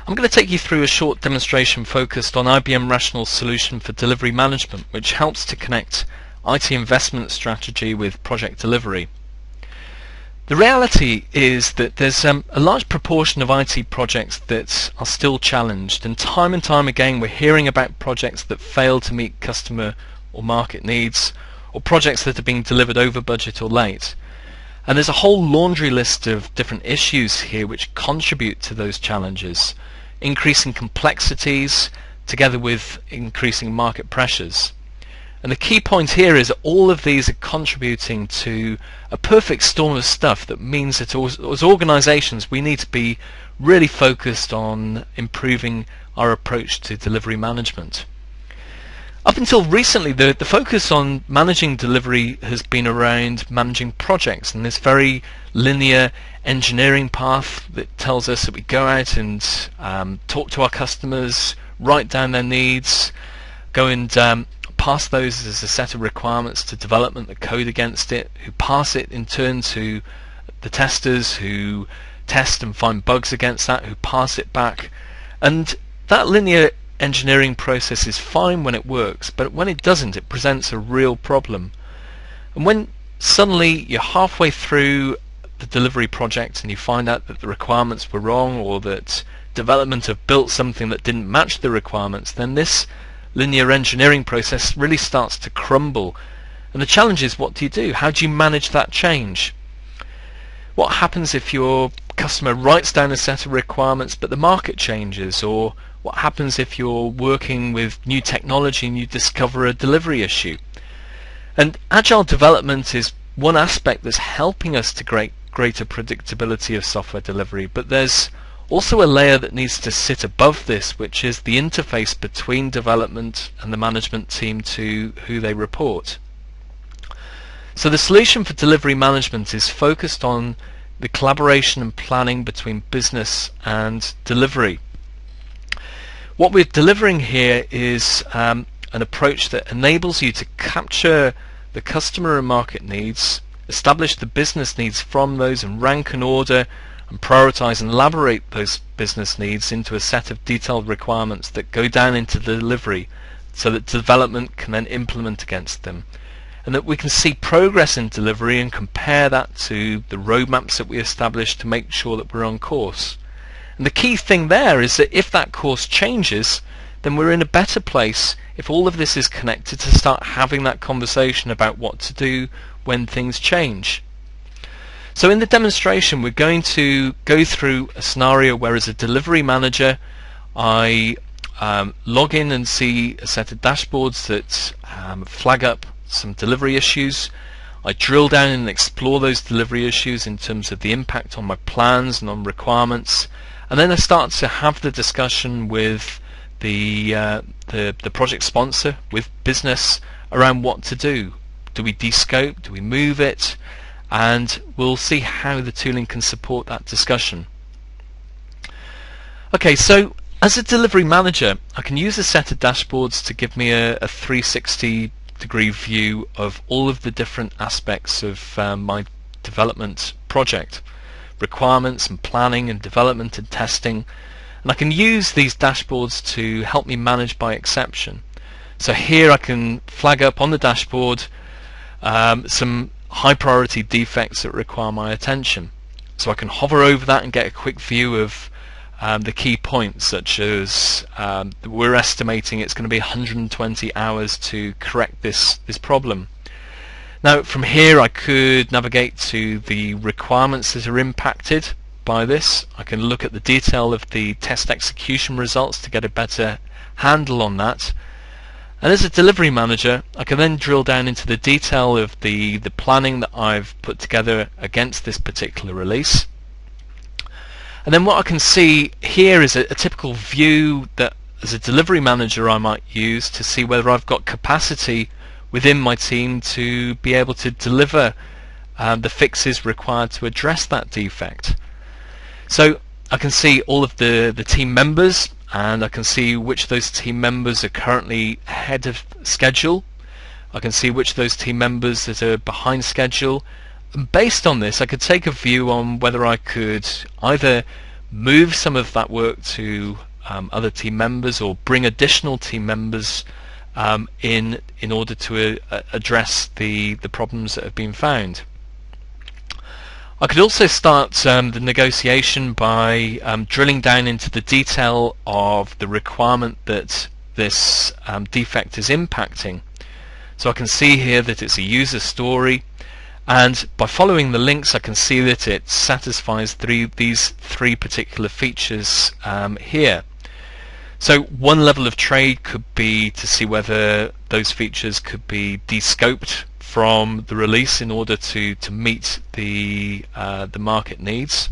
I'm going to take you through a short demonstration focused on IBM Rational's solution for delivery management, which helps to connect IT investment strategy with project delivery. The reality is that there's a large proportion of IT projects that are still challenged, and time again we're hearing about projects that fail to meet customer or market needs, or projects that are being delivered over budget or late. And there's a whole laundry list of different issues here which contribute to those challenges, increasing complexities together with increasing market pressures. And the key point here is that all of these are contributing to a perfect storm of stuff that means that as organizations we need to be really focused on improving our approach to delivery management. Up until recently, the focus on managing delivery has been around managing projects and this very linear engineering path that tells us that we go out and talk to our customers, write down their needs, go and pass those as a set of requirements to development that code against it, who pass it in turn to the testers who test and find bugs against that, who pass it back. And that linear engineering process is fine when it works, but when it doesn't, it presents a real problem. And when suddenly you're halfway through the delivery project and you find out that the requirements were wrong, or that development have built something that didn't match the requirements, then this linear engineering process really starts to crumble. And the challenge is, what do you do? How do you manage that change? What happens if your customer writes down a set of requirements but the market changes? Or what happens if you're working with new technology and you discover a delivery issue? And agile development is one aspect that's helping us to greater predictability of software delivery, but there's also a layer that needs to sit above this, which is the interface between development and the management team to who they report. So the solution for delivery management is focused on the collaboration and planning between business and delivery. What we're delivering here is an approach that enables you to capture the customer and market needs, establish the business needs from those, and rank and order and prioritize and elaborate those business needs into a set of detailed requirements that go down into the delivery so that development can then implement against them, and that we can see progress in delivery and compare that to the roadmaps that we establish to make sure that we're on course. And the key thing there is that if that course changes, then we're in a better place if all of this is connected to start having that conversation about what to do when things change. So in the demonstration we're going to go through a scenario where, as a delivery manager, I log in and see a set of dashboards that flag up some delivery issues. I drill down and explore those delivery issues in terms of the impact on my plans and on requirements, and then I start to have the discussion with the project sponsor, with business, around what to do. Do we descope? Do we move it? And we'll see how the tooling can support that discussion. Okay, so as a delivery manager, I can use a set of dashboards to give me a 360-degree view of all of the different aspects of my development project, requirements and planning and development and testing. And I can use these dashboards to help me manage by exception. So here I can flag up on the dashboard some high priority defects that require my attention. So I can hover over that and get a quick view of the key points, such as we're estimating it's going to be 120 hours to correct this problem. Now from here I could navigate to the requirements that are impacted by this. I can look at the detail of the test execution results to get a better handle on that. And as a delivery manager, I can then drill down into the detail of the planning that I've put together against this particular release. And then what I can see here is a typical view that, as a delivery manager, I might use to see whether I've got capacity within my team to be able to deliver the fixes required to address that defect. So I can see all of the team members, and I can see which of those team members are currently ahead of schedule. I can see which of those team members that are behind schedule. And based on this, I could take a view on whether I could either move some of that work to other team members, or bring additional team members in order to address the problems that have been found. I could also start the negotiation by drilling down into the detail of the requirement that this defect is impacting. So I can see here that it's a user story, and by following the links I can see that it satisfies these three particular features here. So one level of trade could be to see whether those features could be de-scoped from the release in order to meet the market needs.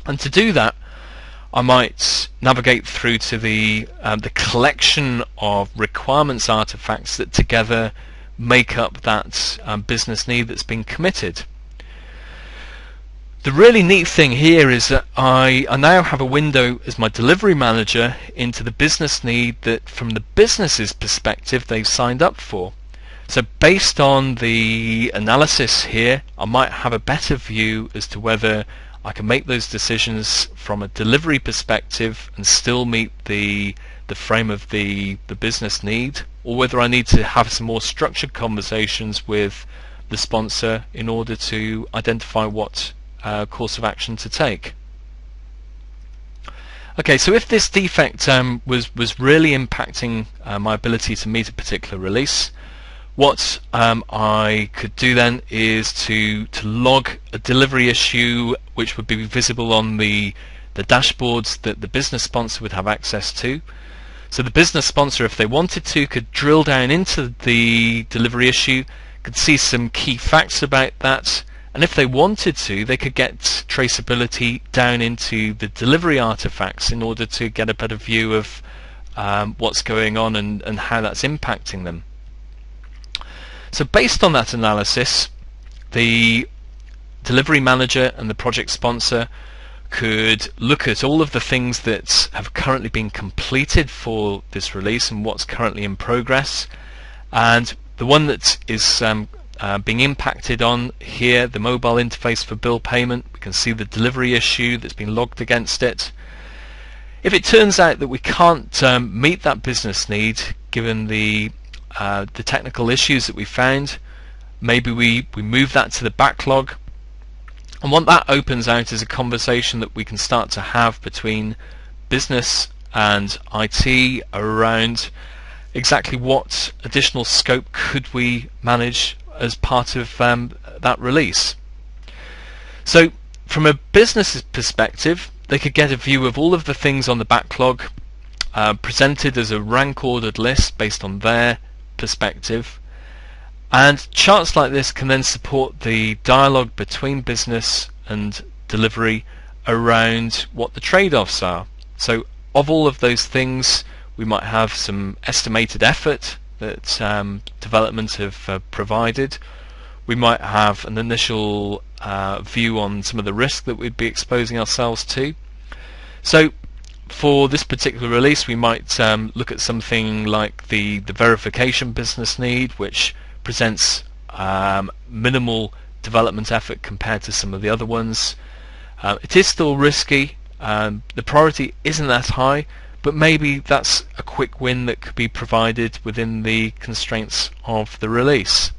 And to do that, I might navigate through to the collection of requirements artifacts that together make up that business need that's been committed. The really neat thing here is that I now have a window as my delivery manager into the business need that from the business's perspective they've signed up for. So based on the analysis here, I might have a better view as to whether I can make those decisions from a delivery perspective and still meet the frame of the business need, or whether I need to have some more structured conversations with the sponsor in order to identify what course of action to take. Okay, so if this defect was really impacting my ability to meet a particular release, what I could do then is to log a delivery issue which would be visible on the dashboards that the business sponsor would have access to. So the business sponsor, if they wanted to, could drill down into the delivery issue, could see some key facts about that, and if they wanted to, they could get traceability down into the delivery artifacts in order to get a better view of what's going on and how that's impacting them. So based on that analysis, the delivery manager and the project sponsor could look at all of the things that have currently been completed for this release and what's currently in progress, and the one that is being impacted on here, the mobile interface for bill payment, we can see the delivery issue that's been logged against it. If it turns out that we can't meet that business need given the technical issues that we found, maybe we move that to the backlog, and what that opens out is a conversation that we can start to have between business and IT around exactly what additional scope could we manage as part of that release. So from a business's perspective, they could get a view of all of the things on the backlog presented as a rank ordered list based on their perspective, and charts like this can then support the dialogue between business and delivery around what the trade-offs are. So of all of those things, we might have some estimated effort that development have provided. We might have an initial view on some of the risk that we'd be exposing ourselves to. So for this particular release, we might look at something like the verification business need, which presents minimal development effort compared to some of the other ones. It is still risky, the priority isn't that high, but maybe that's a quick win that could be provided within the constraints of the release.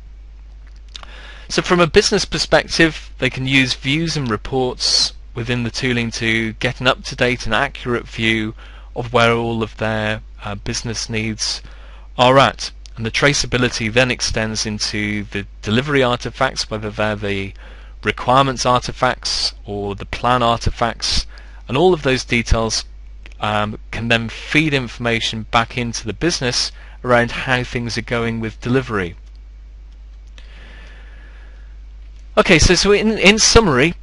So from a business perspective, they can use views and reports within the tooling to get an up-to-date and accurate view of where all of their business needs are at. And the traceability then extends into the delivery artifacts, whether they're the requirements artifacts or the plan artifacts, and all of those details can then feed information back into the business around how things are going with delivery. Okay, so in summary,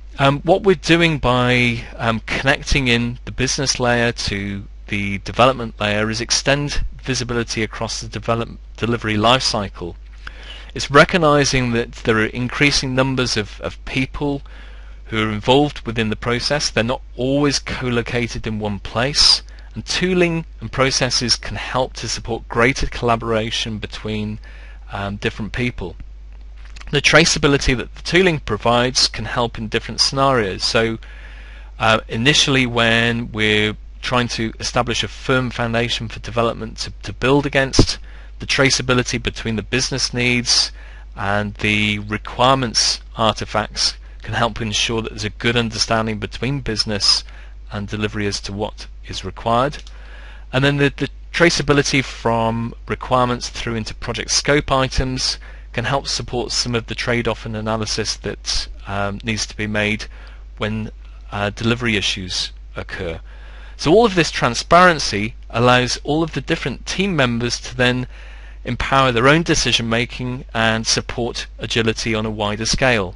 what we're doing by connecting in the business layer to the development layer is extend visibility across the delivery lifecycle. It's recognizing that there are increasing numbers of people who are involved within the process. They're not always co-located in one place, and tooling and processes can help to support greater collaboration between different people. The traceability that the tooling provides can help in different scenarios. So Initially, when we're trying to establish a firm foundation for development to build against, the traceability between the business needs and the requirements artifacts can help ensure that there's a good understanding between business and delivery as to what is required. And then the traceability from requirements through into project scope items can help support some of the trade-off and analysis that needs to be made when delivery issues occur. So all of this transparency allows all of the different team members to then empower their own decision making and support agility on a wider scale.